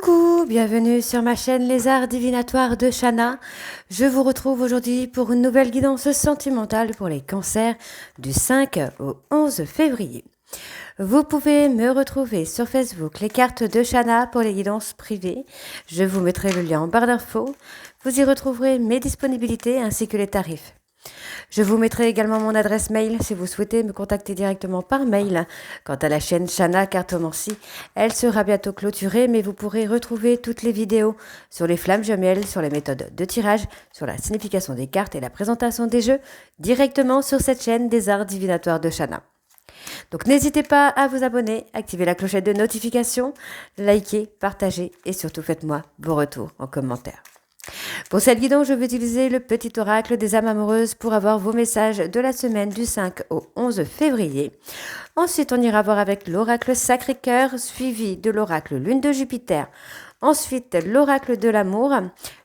Coucou, bienvenue sur ma chaîne Les Arts Divinatoires de Shana. Je vous retrouve aujourd'hui pour une nouvelle guidance sentimentale pour les cancers du 5 au 11 février. Vous pouvez me retrouver sur Facebook, les cartes de Shana pour les guidances privées. Je vous mettrai le lien en barre d'infos. Vous y retrouverez mes disponibilités ainsi que les tarifs. Je vous mettrai également mon adresse mail si vous souhaitez me contacter directement par mail. Quant à la chaîne Shana Cartomancie, elle sera bientôt clôturée, mais vous pourrez retrouver toutes les vidéos sur les flammes jumelles, sur les méthodes de tirage, sur la signification des cartes et la présentation des jeux directement sur cette chaîne des arts divinatoires de Shana. Donc n'hésitez pas à vous abonner, activer la clochette de notification, liker, partager et surtout faites-moi vos retours en commentaire. Pour cette guidance, je vais utiliser le petit oracle des âmes amoureuses pour avoir vos messages de la semaine du 5 au 11 février. Ensuite, on ira voir avec l'oracle Sacré-Cœur, suivi de l'oracle Lune de Jupiter. Ensuite, l'oracle de l'amour,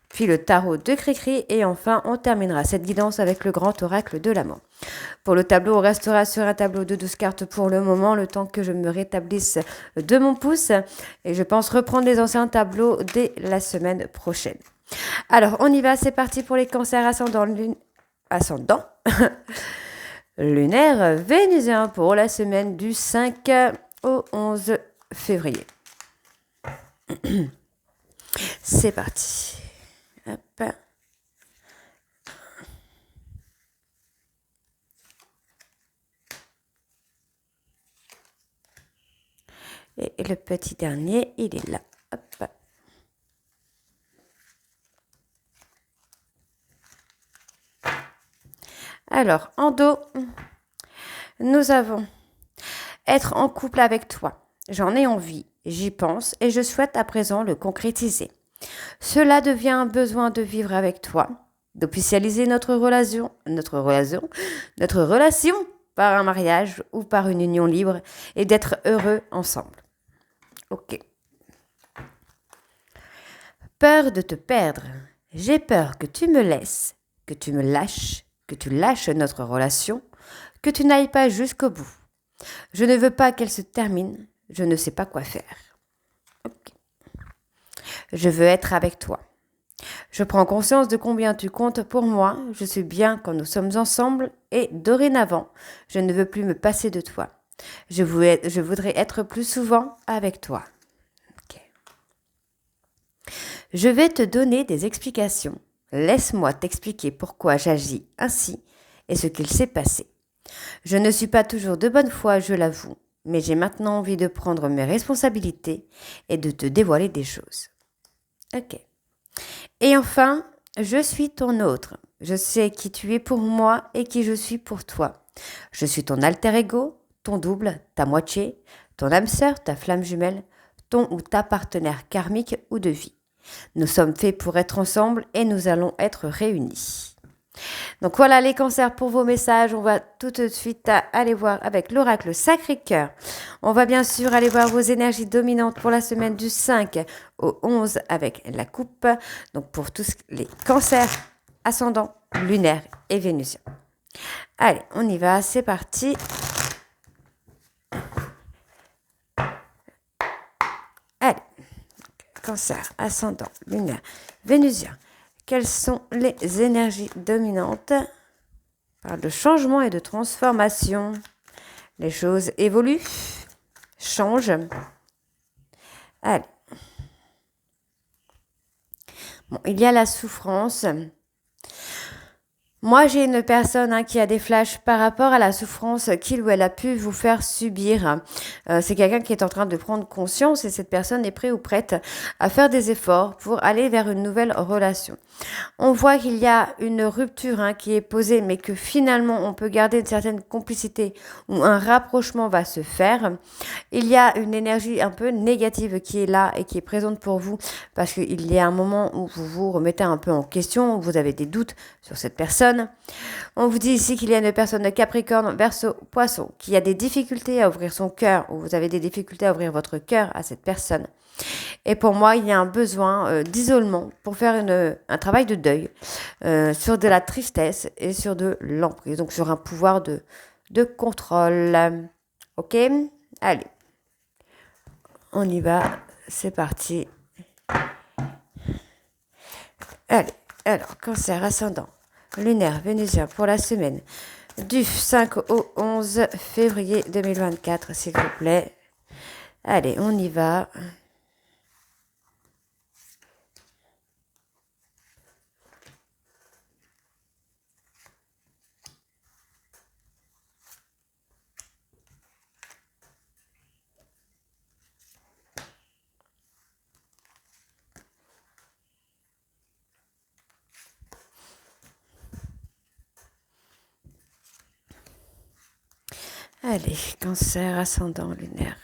puis le tarot de Cricri. Et enfin, on terminera cette guidance avec le grand oracle de l'amour. Pour le tableau, on restera sur un tableau de 12 cartes pour le moment, le temps que je me rétablisse de mon pouce. Et je pense reprendre les anciens tableaux dès la semaine prochaine. Alors, on y va, c'est parti pour les cancers ascendant lunaire vénusien pour la semaine du 5 au 11 février. C'est parti. Hop. Et le petit dernier, il est là. Hop. Alors, en dos, nous avons être en couple avec toi. J'en ai envie, j'y pense et je souhaite à présent le concrétiser. Cela devient un besoin de vivre avec toi, d'officialiser notre relation par un mariage ou par une union libre et d'être heureux ensemble. Ok. Peur de te perdre. J'ai peur que tu me laisses, que tu me lâches, que tu lâches notre relation, que tu n'ailles pas jusqu'au bout. Je ne veux pas qu'elle se termine, je ne sais pas quoi faire. Okay. Je veux être avec toi. Je prends conscience de combien tu comptes pour moi, je suis bien quand nous sommes ensemble et dorénavant, je ne veux plus me passer de toi. Je voudrais être plus souvent avec toi. Okay. Je vais te donner des explications. Laisse-moi t'expliquer pourquoi j'agis ainsi et ce qu'il s'est passé. Je ne suis pas toujours de bonne foi, je l'avoue, mais j'ai maintenant envie de prendre mes responsabilités et de te dévoiler des choses. Ok. Et enfin, je suis ton autre. Je sais qui tu es pour moi et qui je suis pour toi. Je suis ton alter ego, ton double, ta moitié, ton âme sœur, ta flamme jumelle, ton ou ta partenaire karmique ou de vie. Nous sommes faits pour être ensemble et nous allons être réunis. Donc voilà les cancers pour vos messages. On va tout de suite aller voir avec l'oracle Sacré-Cœur. On va bien sûr aller voir vos énergies dominantes pour la semaine du 5 au 11 avec la coupe. Donc pour tous les cancers ascendants, lunaires et vénusiens. Allez, on y va, c'est parti. Allez, cancer, ascendant, lunaire, vénusien. Quelles sont les énergies dominantes? On parle de changement et de transformation. Les choses évoluent, changent. Allez. Bon, il y a la souffrance. Moi, j'ai une personne qui a des flashs par rapport à la souffrance qu'il ou elle a pu vous faire subir. C'est quelqu'un qui est en train de prendre conscience et cette personne est prête ou prête à faire des efforts pour aller vers une nouvelle relation. On voit qu'il y a une rupture qui est posée, mais que finalement, on peut garder une certaine complicité ou un rapprochement va se faire. Il y a une énergie un peu négative qui est là et qui est présente pour vous parce qu'il y a un moment où vous vous remettez un peu en question, où vous avez des doutes sur cette personne. On vous dit ici qu'il y a une personne de Capricorne, Verseau, Poisson, qui a des difficultés à ouvrir son cœur, ou vous avez des difficultés à ouvrir votre cœur à cette personne. Et pour moi, il y a un besoin d'isolement pour faire un travail de deuil sur de la tristesse et sur de l'emprise, donc sur un pouvoir de contrôle. Ok? Allez, on y va, c'est parti. Alors, cancer ascendant, lunaire, vénusien pour la semaine du 5 au 11 février 2024, s'il vous plaît. Allez, on y va. Allez, cancer ascendant lunaire.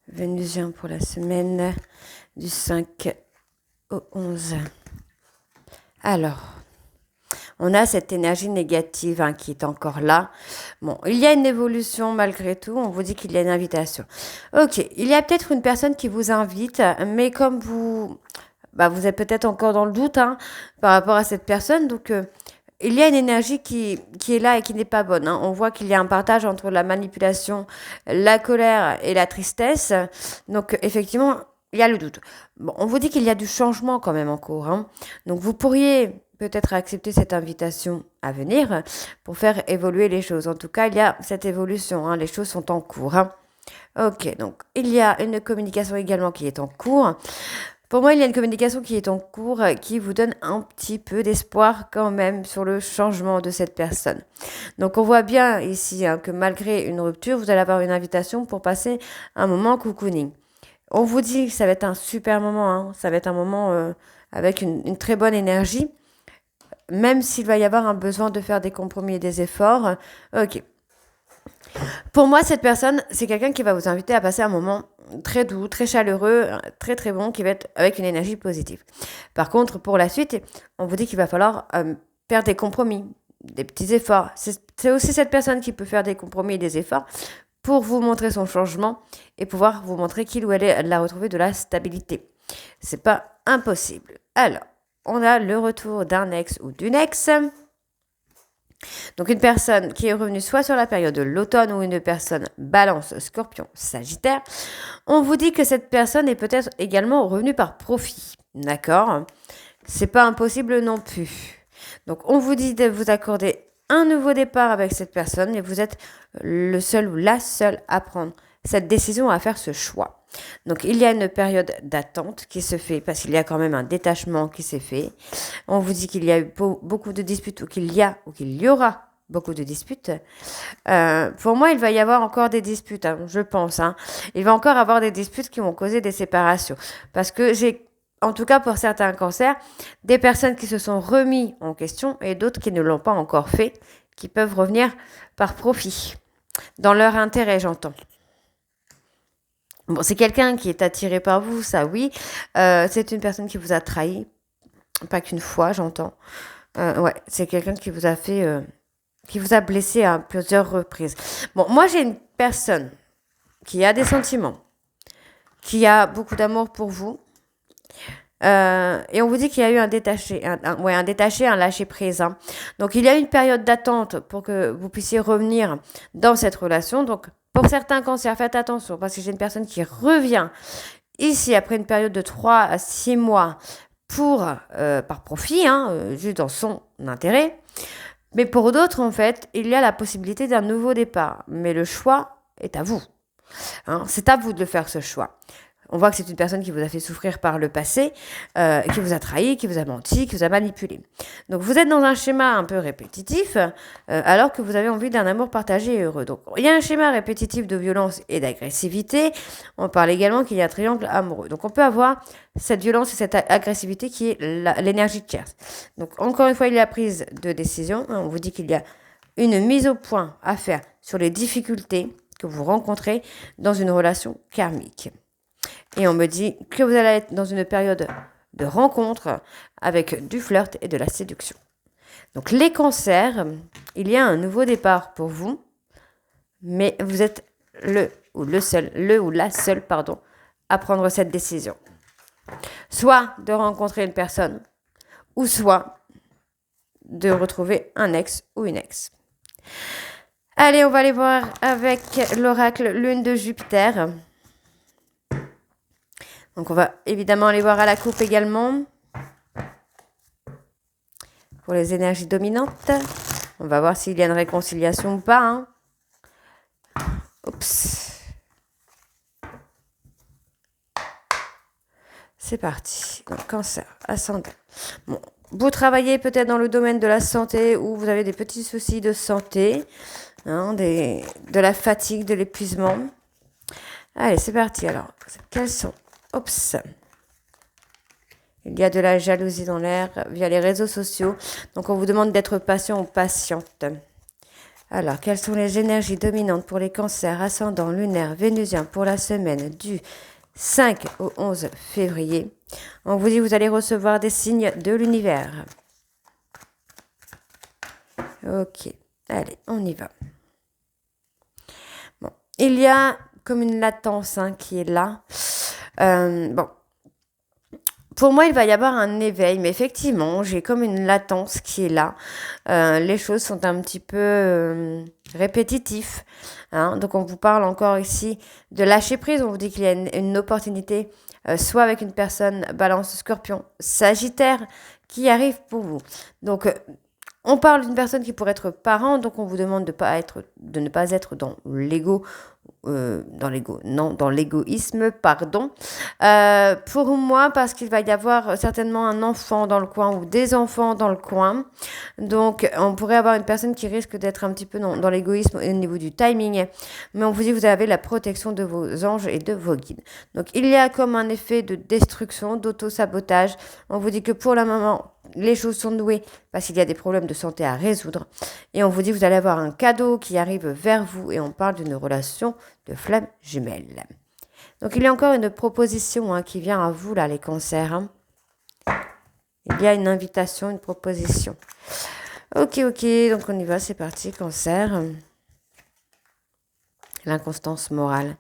Vénusien pour la semaine du 5 au 11. Alors, on a cette énergie négative qui est encore là. Bon, il y a une évolution malgré tout. On vous dit qu'il y a une invitation. Ok, il y a peut-être une personne qui vous invite, mais comme vous êtes peut-être encore dans le doute par rapport à cette personne. Donc, il y a une énergie qui est là et qui n'est pas bonne. On voit qu'il y a un partage entre la manipulation, la colère et la tristesse. Donc, effectivement, il y a le doute. Bon, on vous dit qu'il y a du changement quand même en cours. Donc, vous pourriez peut-être accepter cette invitation à venir pour faire évoluer les choses. En tout cas, il y a cette évolution. Les choses sont en cours. Ok, donc, il y a une communication également qui est en cours. Pour moi, il y a une communication qui est en cours qui vous donne un petit peu d'espoir quand même sur le changement de cette personne. Donc, on voit bien ici que malgré une rupture, vous allez avoir une invitation pour passer un moment cocooning. On vous dit que ça va être un super moment, ça va être un moment avec une très bonne énergie, même s'il va y avoir un besoin de faire des compromis et des efforts. Ok. Pour moi, cette personne, c'est quelqu'un qui va vous inviter à passer un moment très doux, très chaleureux, très très bon, qui va être avec une énergie positive. Par contre, pour la suite, on vous dit qu'il va falloir faire des compromis, des petits efforts. C'est aussi cette personne qui peut faire des compromis et des efforts pour vous montrer son changement et pouvoir vous montrer qu'il ou elle a retrouvé de la stabilité. C'est pas impossible. Alors, on a le retour d'un ex ou d'une ex. Donc une personne qui est revenue soit sur la période de l'automne ou une personne balance, scorpion, sagittaire, on vous dit que cette personne est peut-être également revenue par profit. D'accord ? C'est pas impossible non plus. Donc on vous dit de vous accorder un nouveau départ avec cette personne et vous êtes le seul ou la seule à prendre cette décision, à faire ce choix. Donc, il y a une période d'attente qui se fait parce qu'il y a quand même un détachement qui s'est fait. On vous dit qu'il y a eu beaucoup de disputes ou qu'il y aura beaucoup de disputes. Pour moi, il va y avoir encore des disputes, je pense. Il va encore avoir des disputes qui vont causer des séparations. Parce que j'ai, en tout cas pour certains cancers, des personnes qui se sont remis en question et d'autres qui ne l'ont pas encore fait, qui peuvent revenir par profit. Dans leur intérêt, j'entends. Bon, c'est quelqu'un qui est attiré par vous, ça oui. C'est une personne qui vous a trahi. Pas qu'une fois, j'entends. Ouais, c'est quelqu'un qui vous a fait... qui vous a blessé à plusieurs reprises. Bon, moi, j'ai une personne qui a des sentiments, qui a beaucoup d'amour pour vous. Et on vous dit qu'il y a eu un détaché, un lâcher-prise. Donc, il y a une période d'attente pour que vous puissiez revenir dans cette relation. Donc, pour certains cancers, faites attention parce que j'ai une personne qui revient ici après une période de 3 à 6 mois par profit, juste dans son intérêt. Mais pour d'autres, en fait, il y a la possibilité d'un nouveau départ. Mais le choix est à vous. C'est à vous de faire ce choix. On voit que c'est une personne qui vous a fait souffrir par le passé, qui vous a trahi, qui vous a menti, qui vous a manipulé. Donc vous êtes dans un schéma un peu répétitif, alors que vous avez envie d'un amour partagé et heureux. Donc il y a un schéma répétitif de violence et d'agressivité. On parle également qu'il y a un triangle amoureux. Donc on peut avoir cette violence et cette agressivité qui est l'énergie tierce. Donc encore une fois, il y a prise de décision. On vous dit qu'il y a une mise au point à faire sur les difficultés que vous rencontrez dans une relation karmique. Et on me dit que vous allez être dans une période de rencontre avec du flirt et de la séduction. Donc les cancers, il y a un nouveau départ pour vous, mais vous êtes le ou la seule à prendre cette décision. Soit de rencontrer une personne, ou soit de retrouver un ex ou une ex. Allez, on va aller voir avec l'oracle Lune de Jupiter. Donc, on va évidemment aller voir à la coupe également. pour les énergies dominantes. On va voir s'il y a une réconciliation ou pas. Hein. Oups. C'est parti. Donc, cancer, ascendant. Bon. Vous travaillez peut-être dans le domaine de la santé ou vous avez des petits soucis de santé, hein, de la fatigue, de l'épuisement. Allez, c'est parti. Alors, quels sont... Oups. Il y a de la jalousie dans l'air via les réseaux sociaux. Donc, on vous demande d'être patient ou patiente. Alors, quelles sont les énergies dominantes pour les cancers ascendants lunaires vénusiens pour la semaine du 5 au 11 février? On vous dit que vous allez recevoir des signes de l'univers. Ok, allez, on y va. Bon, il y a comme une latence qui est là. Bon, pour moi, il va y avoir un éveil, mais effectivement, j'ai comme une latence qui est là. Les choses sont un petit peu répétitives. Hein, donc, on vous parle encore ici de lâcher prise. On vous dit qu'il y a une opportunité, soit avec une personne balance, scorpion, sagittaire, qui arrive pour vous. Donc, on parle d'une personne qui pourrait être parent, donc on vous demande de ne pas être dans l'ego, dans l'égoïsme, pardon. Pour moi, parce qu'il va y avoir certainement un enfant dans le coin ou des enfants dans le coin. Donc, on pourrait avoir une personne qui risque d'être un petit peu dans l'égoïsme au niveau du timing. Mais on vous dit que vous avez la protection de vos anges et de vos guides. Donc, il y a comme un effet de destruction, d'auto-sabotage. On vous dit que pour le moment, les choses sont nouées parce qu'il y a des problèmes de santé à résoudre. Et on vous dit que vous allez avoir un cadeau qui arrive vers vous et on parle d'une relation de flamme jumelle. Donc, il y a encore une proposition qui vient à vous, là, les cancers. Il y a une invitation, une proposition. Ok, donc on y va, c'est parti, cancer. L'inconstance morale.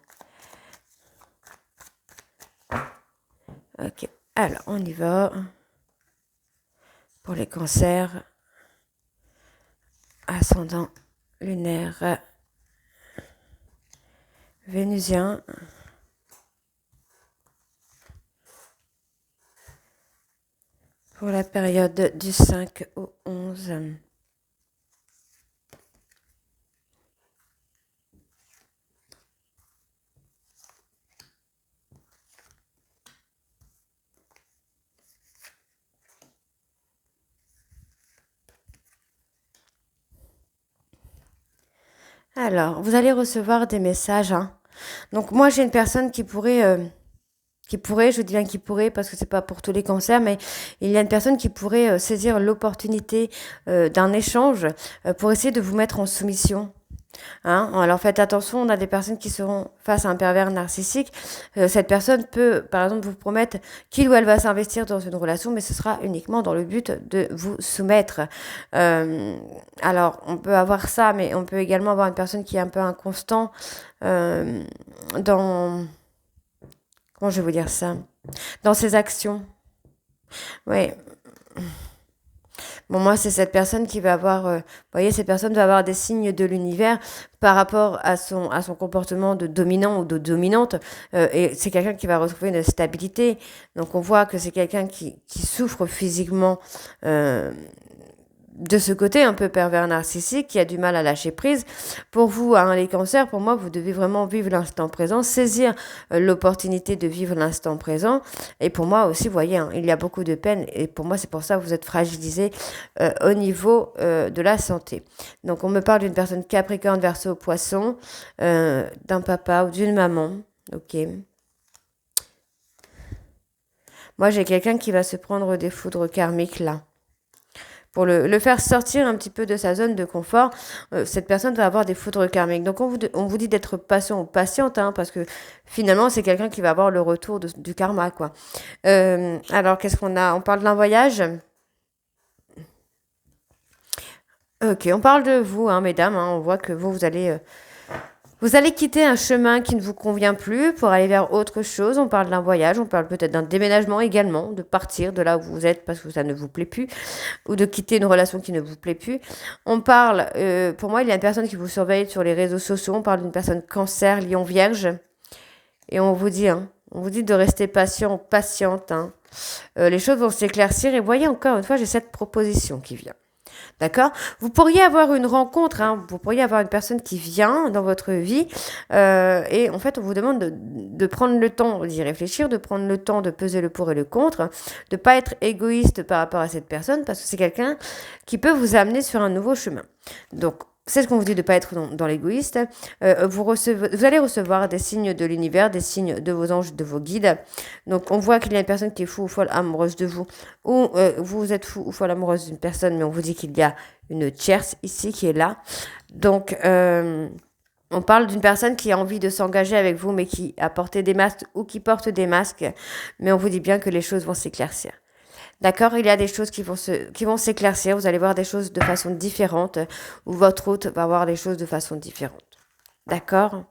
Ok, alors on y va. Pour les cancers, ascendant lunaire, vénusien, pour la période du 5 au 11. Alors, vous allez recevoir des messages. Donc, moi, j'ai une personne qui pourrait, je dis bien qui pourrait, parce que c'est pas pour tous les cancers, mais il y a une personne qui pourrait saisir l'opportunité d'un échange pour essayer de vous mettre en soumission. Alors faites attention, on a des personnes qui seront face à un pervers narcissique. Cette personne peut, par exemple, vous promettre qu'il ou elle va s'investir dans une relation, mais ce sera uniquement dans le but de vous soumettre. Alors, on peut avoir ça, mais on peut également avoir une personne qui est un peu inconstant dans... Comment je vais vous dire ça? Dans ses actions. Oui. Bon, moi, c'est cette personne qui va avoir... vous voyez, cette personne va avoir des signes de l'univers par rapport à son comportement de dominant ou de dominante. Et c'est quelqu'un qui va retrouver une stabilité. Donc, on voit que c'est quelqu'un qui souffre physiquement de ce côté un peu pervers narcissique, qui a du mal à lâcher prise. Pour vous, les cancers, pour moi, vous devez vraiment vivre l'instant présent, saisir l'opportunité de vivre l'instant présent. Et pour moi aussi, vous voyez, il y a beaucoup de peine. Et pour moi, c'est pour ça que vous êtes fragilisé au niveau de la santé. Donc, on me parle d'une personne Capricorne, Verseau, Poisson, d'un papa ou d'une maman. Ok. Moi, j'ai quelqu'un qui va se prendre des foudres karmiques là. Pour le faire sortir un petit peu de sa zone de confort, cette personne va avoir des foudres karmiques. Donc, on vous dit d'être patient ou patiente, parce que finalement, c'est quelqu'un qui va avoir le retour du karma, quoi. Alors, qu'est-ce qu'on a? On parle d'un voyage. Ok, on parle de vous, mesdames. On voit que vous allez... Vous allez quitter un chemin qui ne vous convient plus pour aller vers autre chose. On parle d'un voyage, on parle peut-être d'un déménagement également, de partir de là où vous êtes parce que ça ne vous plaît plus, ou de quitter une relation qui ne vous plaît plus. On parle, pour moi, il y a une personne qui vous surveille sur les réseaux sociaux. On parle d'une personne cancer, lion, vierge. Et on vous dit, On vous dit de rester patient, patiente. Hein. Les choses vont s'éclaircir. Et voyez, encore une fois, j'ai cette proposition qui vient. D'accord? Vous pourriez avoir une rencontre, hein, vous pourriez avoir une personne qui vient dans votre vie et en fait, on vous demande de prendre le temps d'y réfléchir, de prendre le temps de peser le pour et le contre, de ne pas être égoïste par rapport à cette personne parce que c'est quelqu'un qui peut vous amener sur un nouveau chemin. Donc, c'est ce qu'on vous dit de ne pas être dans l'égoïste. Vous allez recevoir des signes de l'univers, des signes de vos anges, de vos guides. Donc, on voit qu'il y a une personne qui est fou ou folle amoureuse de vous, ou vous êtes fou ou folle amoureuse d'une personne, mais on vous dit qu'il y a une tierce ici qui est là. Donc, on parle d'une personne qui a envie de s'engager avec vous, mais qui a porté des masques ou qui porte des masques. Mais on vous dit bien que les choses vont s'éclaircir. D'accord, il y a des choses qui vont s'éclaircir. Vous allez voir des choses de façon différente, ou votre hôte va voir les choses de façon différente. D'accord?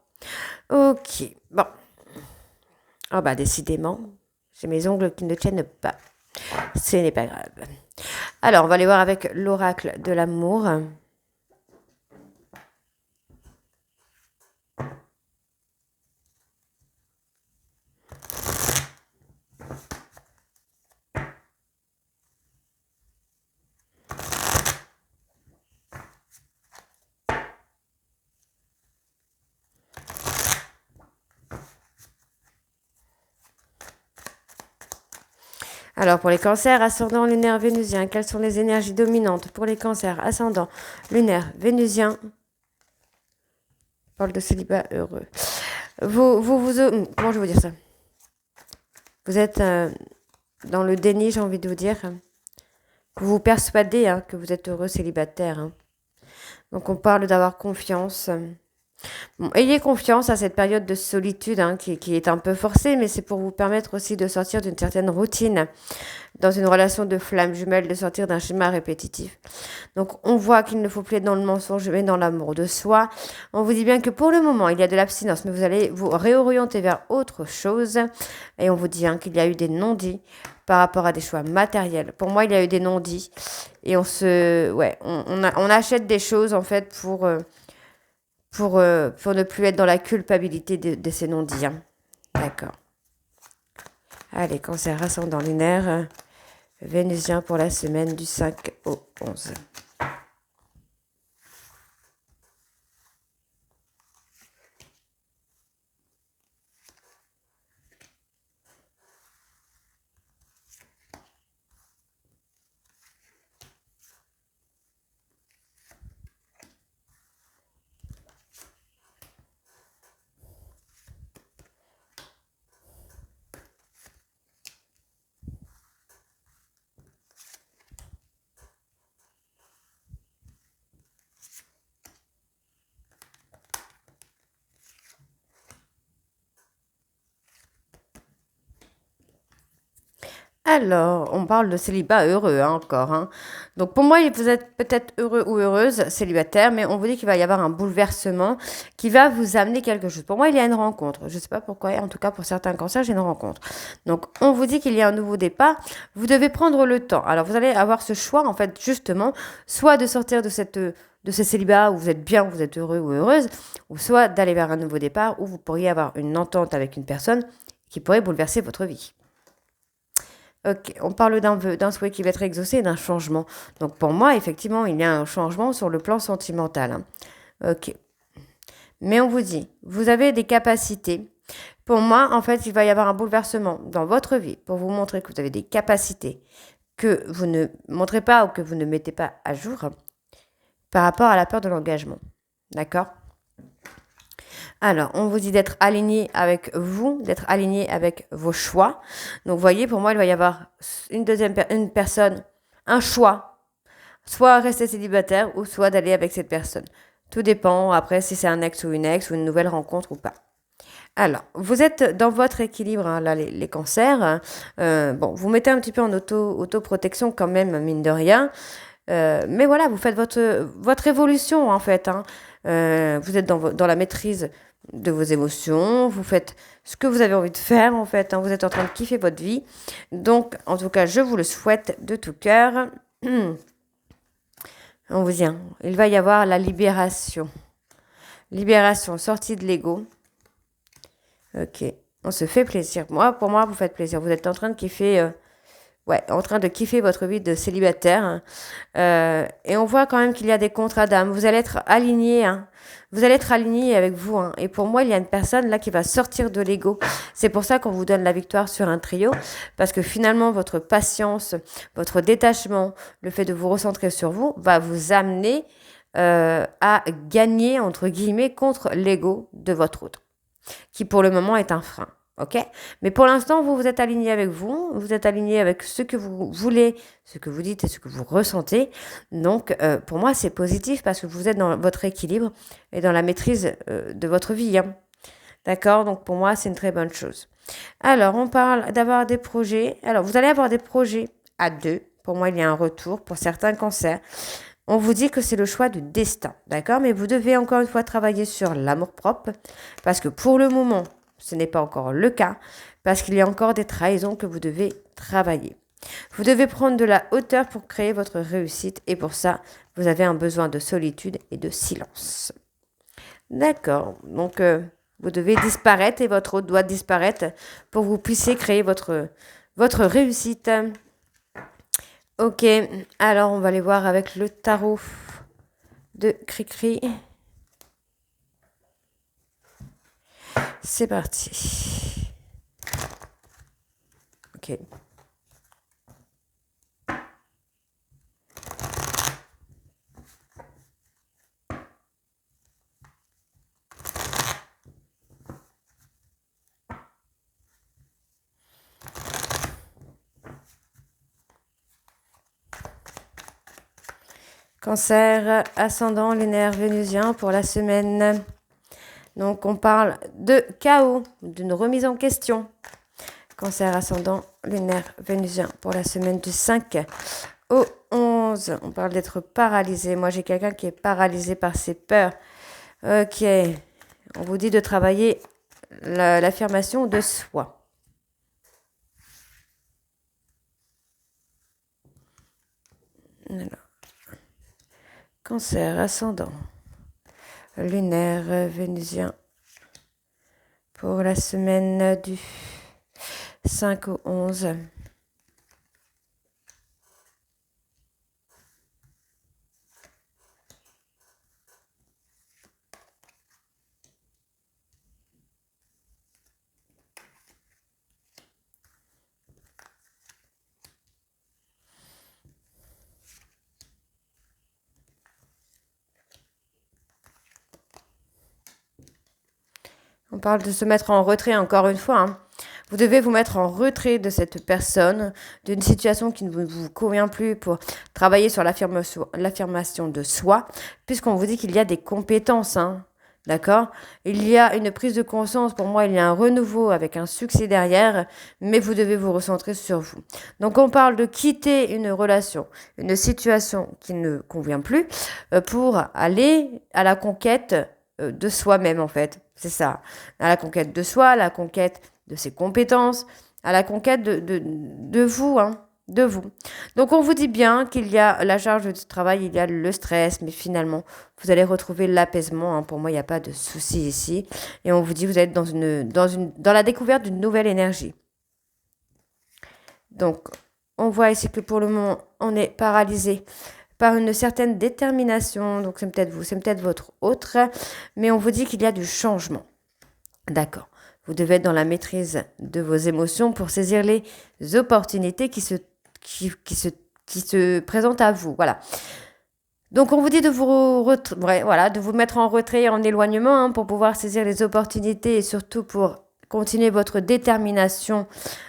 Ok. Bon. Oh bah décidément, j'ai mes ongles qui ne tiennent pas. Ce n'est pas grave. Alors, on va aller voir avec l'oracle de l'amour. Alors, pour les cancers, ascendant lunaire vénusien, quelles sont les énergies dominantes pour les cancers, ascendant lunaire vénusien? On parle de célibat heureux. Comment je vais vous dire ça? Vous êtes dans le déni, j'ai envie de vous dire. Vous vous persuadez hein, que vous êtes heureux célibataire. Hein. Donc, on parle d'avoir confiance. Bon, ayez confiance à cette période de solitude hein, qui est un peu forcée, mais c'est pour vous permettre aussi de sortir d'une certaine routine, dans une relation de flamme jumelle, de sortir d'un schéma répétitif. Donc on voit qu'il ne faut plus être dans le mensonge, mais dans l'amour de soi. On vous dit bien que pour le moment, il y a de l'abstinence, mais vous allez vous réorienter vers autre chose. Et on vous dit hein, qu'il y a eu des non-dits par rapport à des choix matériels. Pour moi, il y a eu des non-dits. Et on achète des choses en fait pour ne plus être dans la culpabilité de ces non-dits. Hein. D'accord. Allez, cancer ascendant lunaire, vénusien pour la semaine du 5 au 11. Alors, on parle de célibat heureux hein, encore. Hein. Donc pour moi, vous êtes peut-être heureux ou heureuse, célibataire, mais on vous dit qu'il va y avoir un bouleversement qui va vous amener quelque chose. Pour moi, il y a une rencontre. Je ne sais pas pourquoi, en tout cas pour certains cancers, j'ai une rencontre. Donc on vous dit qu'il y a un nouveau départ. Vous devez prendre le temps. Alors vous allez avoir ce choix, en fait, justement, soit de sortir de ce célibat où vous êtes bien, où vous êtes heureux ou heureuse, ou soit d'aller vers un nouveau départ où vous pourriez avoir une entente avec une personne qui pourrait bouleverser votre vie. Ok, on parle d'un vœu, d'un souhait qui va être exaucé et d'un changement. Donc pour moi, effectivement, il y a un changement sur le plan sentimental. Hein. Ok. Mais on vous dit, vous avez des capacités. Pour moi, en fait, il va y avoir un bouleversement dans votre vie pour vous montrer que vous avez des capacités que vous ne montrez pas ou que vous ne mettez pas à jour par rapport à la peur de l'engagement. D'accord ? Alors, on vous dit d'être aligné avec vous, d'être aligné avec vos choix. Donc, vous voyez, pour moi, il va y avoir une personne, un choix, soit rester célibataire ou soit d'aller avec cette personne. Tout dépend après si c'est un ex ou une nouvelle rencontre ou pas. Alors, vous êtes dans votre équilibre, hein, là, les cancers. Hein. Bon, vous mettez un petit peu en autoprotection quand même, mine de rien. Mais voilà, vous faites votre évolution, en fait. Hein. Vous êtes dans la maîtrise de vos émotions, vous faites ce que vous avez envie de faire, en fait. Hein. Vous êtes en train de kiffer votre vie. Donc, en tout cas, je vous le souhaite de tout cœur. On vous dit, hein, il va y avoir la libération. Libération, sortie de l'ego. Ok. On se fait plaisir. Pour moi, vous faites plaisir. Vous êtes en train de kiffer, en train de kiffer votre vie de célibataire, hein. Et on voit quand même qu'il y a des contrats d'âme. Vous allez être aligné, hein. Vous allez être aligné avec vous, hein. Et pour moi, il y a une personne là qui va sortir de l'ego. C'est pour ça qu'on vous donne la victoire sur un trio. Parce que finalement, votre patience, votre détachement, le fait de vous recentrer sur vous, va vous amener à gagner, entre guillemets, contre l'ego de votre autre, qui pour le moment est un frein. Ok? Mais pour l'instant, vous êtes aligné avec vous êtes aligné avec ce que vous voulez, ce que vous dites et ce que vous ressentez. Donc, pour moi, c'est positif parce que vous êtes dans votre équilibre et dans la maîtrise de votre vie, hein. D'accord? Donc, pour moi, c'est une très bonne chose. Alors, on parle d'avoir des projets. Alors, vous allez avoir des projets à deux. Pour moi, il y a un retour pour certains cancers. On vous dit que c'est le choix du destin, d'accord? Mais vous devez encore une fois travailler sur l'amour-propre parce que pour le moment, ce n'est pas encore le cas parce qu'il y a encore des trahisons que vous devez travailler. Vous devez prendre de la hauteur pour créer votre réussite et pour ça, vous avez un besoin de solitude et de silence. D'accord, donc vous devez disparaître et votre hôte doit disparaître pour que vous puissiez créer votre réussite. Ok, alors on va aller voir avec le tarot de Cricri. C'est parti. Ok. Cancer, ascendant lunaire vénusien pour la semaine. Donc, on parle de chaos, d'une remise en question. Cancer, ascendant lunaire vénusien pour la semaine du 5 au 11. On parle d'être paralysé. Moi, j'ai quelqu'un qui est paralysé par ses peurs. Ok. On vous dit de travailler l'affirmation de soi. Alors. Cancer, ascendant lunaire vénusien pour la semaine du 5 au 11. On parle de se mettre en retrait encore une fois, hein. Vous devez vous mettre en retrait de cette personne, d'une situation qui ne vous convient plus pour travailler sur l'affirmation de soi, puisqu'on vous dit qu'il y a des compétences, hein. D'accord? Il y a une prise de conscience, pour moi, il y a un renouveau avec un succès derrière, mais vous devez vous recentrer sur vous. Donc on parle de quitter une relation, une situation qui ne convient plus, pour aller à la conquête de soi-même en fait. C'est ça. À la conquête de soi, à la conquête de ses compétences, à la conquête de vous, hein, de vous. Donc on vous dit bien qu'il y a la charge de travail, il y a le stress, mais finalement, vous allez retrouver l'apaisement, hein. Pour moi, il n'y a pas de souci ici. Et on vous dit, vous êtes dans la découverte d'une nouvelle énergie. Donc, on voit ici que pour le moment, on est paralysé par une certaine détermination. Donc, c'est peut-être vous, c'est peut-être votre autre. Mais on vous dit qu'il y a du changement. D'accord. Vous devez être dans la maîtrise de vos émotions pour saisir les opportunités qui se présentent à vous. Voilà. Donc, on vous dit de vous mettre en retrait, en éloignement, hein, pour pouvoir saisir les opportunités et surtout pour continuer votre détermination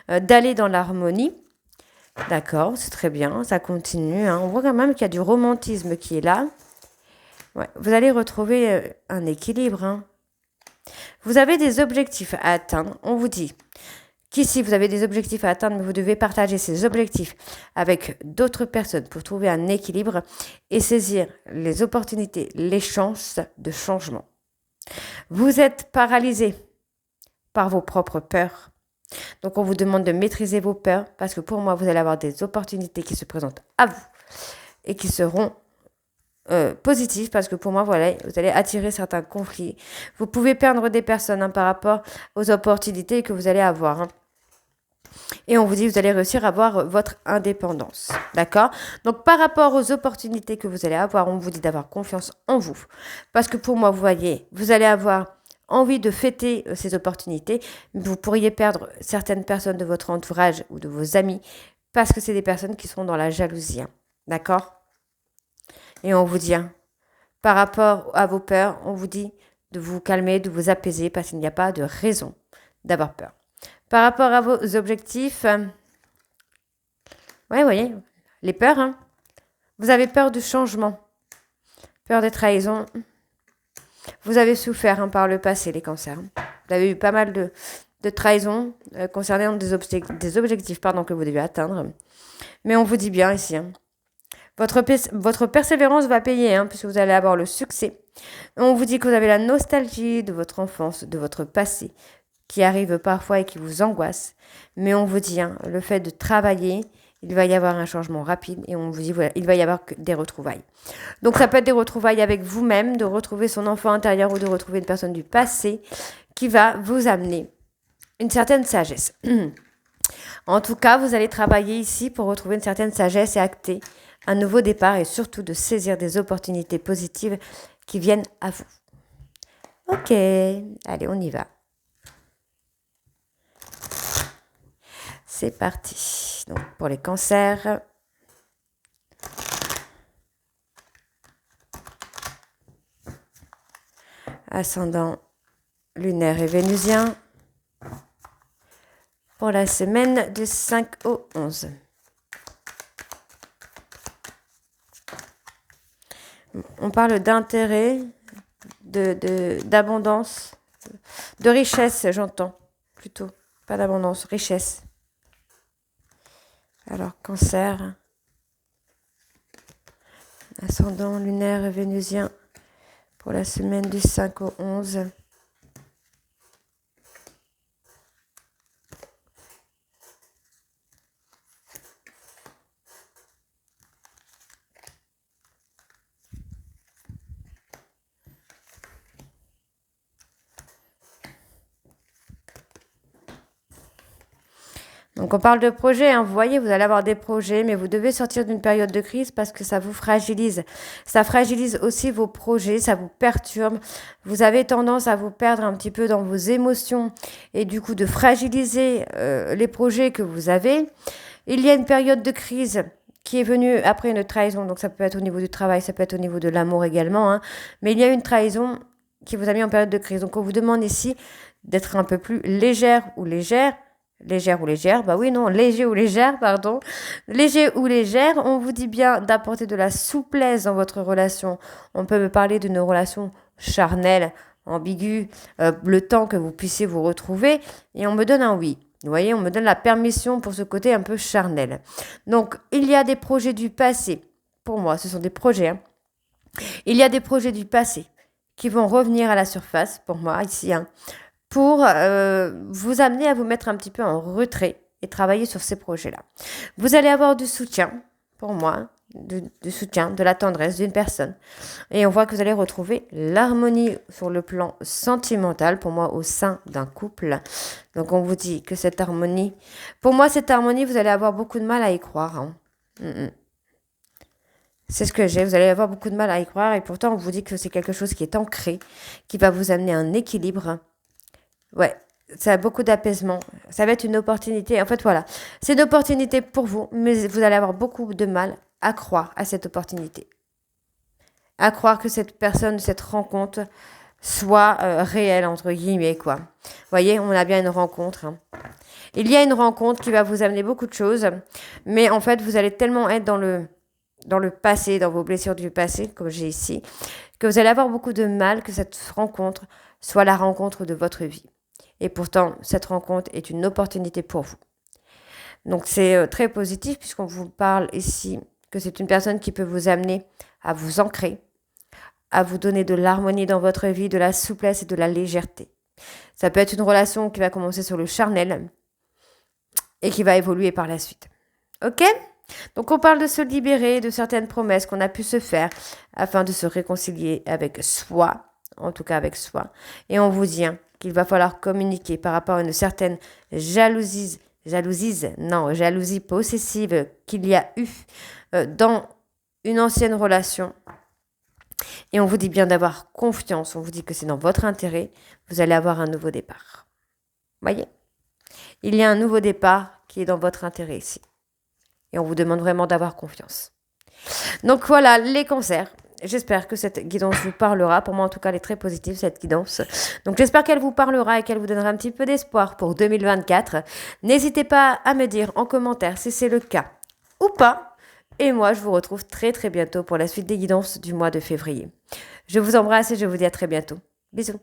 d'aller dans l'harmonie. D'accord, c'est très bien, ça continue, hein. On voit quand même qu'il y a du romantisme qui est là. Ouais, vous allez retrouver un équilibre, hein. Vous avez des objectifs à atteindre. On vous dit qu'ici, vous avez des objectifs à atteindre, mais vous devez partager ces objectifs avec d'autres personnes pour trouver un équilibre et saisir les opportunités, les chances de changement. Vous êtes paralysé par vos propres peurs. Donc, on vous demande de maîtriser vos peurs parce que pour moi, vous allez avoir des opportunités qui se présentent à vous et qui seront positif parce que pour moi, voilà, vous allez attirer certains conflits. Vous pouvez perdre des personnes hein, par rapport aux opportunités que vous allez avoir. Hein. Et on vous dit, vous allez réussir à avoir votre indépendance. D'accord? Donc, par rapport aux opportunités que vous allez avoir, on vous dit d'avoir confiance en vous. Parce que pour moi, vous voyez, vous allez avoir envie de fêter ces opportunités. Vous pourriez perdre certaines personnes de votre entourage ou de vos amis parce que c'est des personnes qui sont dans la jalousie. Hein. D'accord? Et on vous dit, hein, par rapport à vos peurs, on vous dit de vous calmer, de vous apaiser parce qu'il n'y a pas de raison d'avoir peur. Par rapport à vos objectifs, ouais, voyez, les peurs, hein. Vous avez peur du changement, peur des trahisons. Vous avez souffert hein, par le passé, les cancers. Vous avez eu pas mal de trahisons concernant des objectifs que vous devez atteindre. Mais on vous dit bien ici, hein, votre persévérance va payer, hein, puisque vous allez avoir le succès. On vous dit que vous avez la nostalgie de votre enfance, de votre passé, qui arrive parfois et qui vous angoisse. Mais on vous dit, hein, le fait de travailler, il va y avoir un changement rapide et on vous dit, voilà, il va y avoir des retrouvailles. Donc ça peut être des retrouvailles avec vous-même, de retrouver son enfant intérieur ou de retrouver une personne du passé qui va vous amener une certaine sagesse. En tout cas, vous allez travailler ici pour retrouver une certaine sagesse et acter un nouveau départ et surtout de saisir des opportunités positives qui viennent à vous. Ok, allez, on y va. C'est parti. Donc, pour les cancers. Ascendant lunaire et vénusien. Pour la semaine du 5 au 11. On parle d'intérêt, d'abondance, de richesse, j'entends. Plutôt, pas d'abondance, richesse. Alors, cancer, ascendant lunaire et vénusien pour la semaine du 5 au 11. Donc on parle de projets, hein. Vous voyez, vous allez avoir des projets, mais vous devez sortir d'une période de crise parce que ça vous fragilise. Ça fragilise aussi vos projets, ça vous perturbe. Vous avez tendance à vous perdre un petit peu dans vos émotions et du coup de fragiliser les projets que vous avez. Il y a une période de crise qui est venue après une trahison, donc ça peut être au niveau du travail, ça peut être au niveau de l'amour également, hein. Mais il y a une trahison qui vous a mis en période de crise. Donc on vous demande ici d'être un peu plus légère ou légère. Légère ou légère, bah oui, non, léger ou légère, pardon. Léger ou légère, on vous dit bien d'apporter de la souplesse dans votre relation. On peut me parler d'une relation charnelle, ambiguë, le temps que vous puissiez vous retrouver, et on me donne un oui. Vous voyez, on me donne la permission pour ce côté un peu charnel. Donc, il y a des projets du passé. Pour moi, ce sont des projets. Hein. Il y a des projets du passé qui vont revenir à la surface, pour moi, ici, hein, pour vous amener à vous mettre un petit peu en retrait et travailler sur ces projets-là. Vous allez avoir du soutien, pour moi, du soutien, de la tendresse d'une personne. Et on voit que vous allez retrouver l'harmonie sur le plan sentimental, pour moi, au sein d'un couple. Donc, on vous dit que cette harmonie, pour moi, cette harmonie, vous allez avoir beaucoup de mal à y croire. Hein. C'est ce que j'ai, vous allez avoir beaucoup de mal à y croire et pourtant, on vous dit que c'est quelque chose qui est ancré, qui va vous amener un équilibre. Ouais, ça a beaucoup d'apaisement. Ça va être une opportunité. En fait, voilà. C'est une opportunité pour vous, mais vous allez avoir beaucoup de mal à croire à cette opportunité. À croire que cette personne, cette rencontre soit réelle, entre guillemets, quoi. Vous voyez, on a bien une rencontre. Hein. Il y a une rencontre qui va vous amener beaucoup de choses, mais en fait, vous allez tellement être dans le passé, dans vos blessures du passé, comme j'ai ici, que vous allez avoir beaucoup de mal que cette rencontre soit la rencontre de votre vie. Et pourtant, cette rencontre est une opportunité pour vous. Donc, c'est très positif puisqu'on vous parle ici que c'est une personne qui peut vous amener à vous ancrer, à vous donner de l'harmonie dans votre vie, de la souplesse et de la légèreté. Ça peut être une relation qui va commencer sur le charnel et qui va évoluer par la suite. Ok ? Donc on parle de se libérer de certaines promesses qu'on a pu se faire afin de se réconcilier avec soi, en tout cas avec soi. Et on vous dit qu'il va falloir communiquer par rapport à une certaine jalousie possessive qu'il y a eu dans une ancienne relation. Et on vous dit bien d'avoir confiance, on vous dit que c'est dans votre intérêt, vous allez avoir un nouveau départ. Voyez ? Il y a un nouveau départ qui est dans votre intérêt ici. Et on vous demande vraiment d'avoir confiance. Donc voilà, les cancers. J'espère que cette guidance vous parlera. Pour moi, en tout cas, elle est très positive, cette guidance. Donc j'espère qu'elle vous parlera et qu'elle vous donnera un petit peu d'espoir pour 2024. N'hésitez pas à me dire en commentaire si c'est le cas ou pas. Et moi, je vous retrouve très très bientôt pour la suite des guidances du mois de février. Je vous embrasse et je vous dis à très bientôt. Bisous.